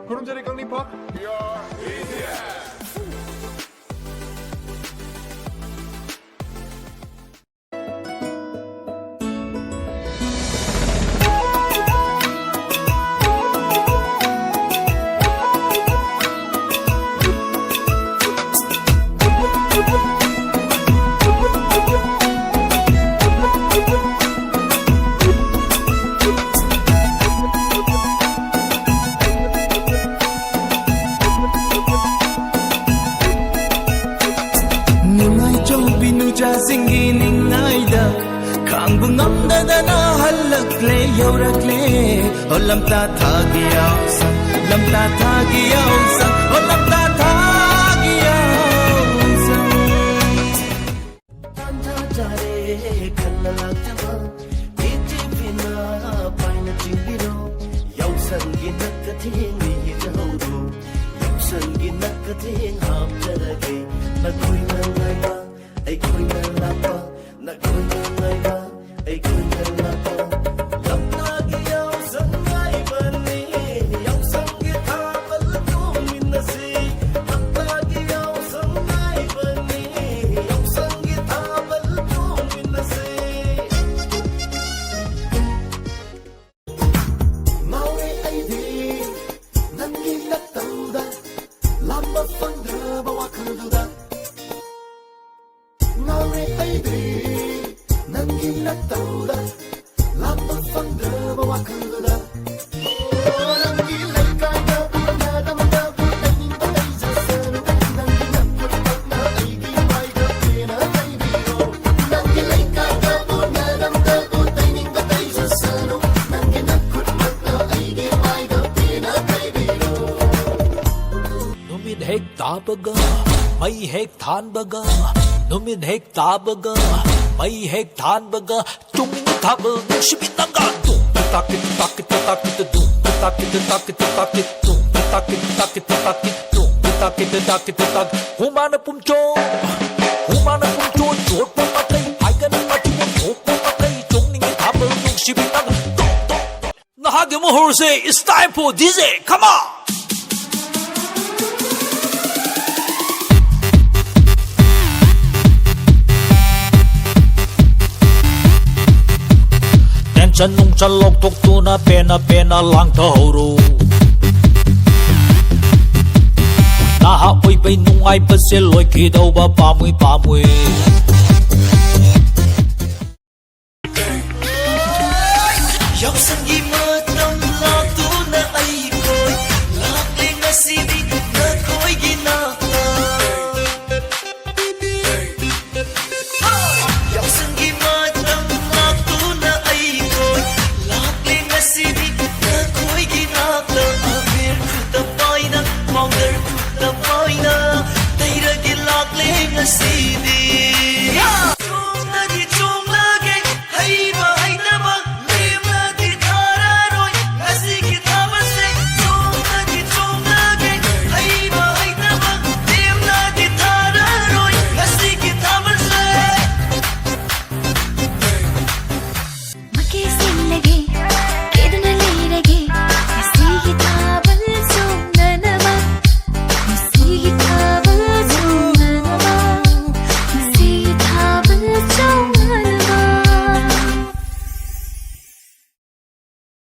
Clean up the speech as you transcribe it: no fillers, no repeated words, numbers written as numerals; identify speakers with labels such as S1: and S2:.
S1: 구름자리 깡리파
S2: Singiningayda Kangbungamdadana halakle yaurakle Olamta thagiyawsa Lamta thagiyawsa Olamta thagiyawsa Tanta jare khanalagtama Titi pina paina chingiro Yausangi nakating niyajawdo Yausangi nakating haptarage Nagkoy nangayba ay ko'y nalapa, na ko'y nangayba, ay ko'y nalapa. Lamnagiyaw sa ngaybani, yaw sang gita palatumin na si. Lamnagiyaw sa ngaybani, yaw sang gita palatumin na si. Maui ay di, nanginagtauda, lamba pangdraba wakalduda. Maui ay di, nanginagtauda, lamba pangdraba wakalduda. Nangilay ka na pinadamda, putangin patay sa sano. Nanginagpagpag na ay gimay ka pinatay biro. Nangilay ka na pinadamda, putangin patay sa sano. Nanginagpagpag na ay gimay ka pinatay biro.
S3: Numin hek tabaga, may hek tanbaga. Numin hek tabaga, may hek tanbaga. Tuming tabag, shibitanga. Tum takit takit takit tum takit takit takit tum takit takit takit tum takit takit takit. Humana pumchon, jod pamatay. Aigan matimun, hok pamatay. Tuming tabag, shibitanga. Nahagi mo horse, it's time for DJ. Come on. Chân nung chân lộc tục tu na pena lang thầu na ha oi bay nung ai bất sẽ lôi kỳ đâu ba mui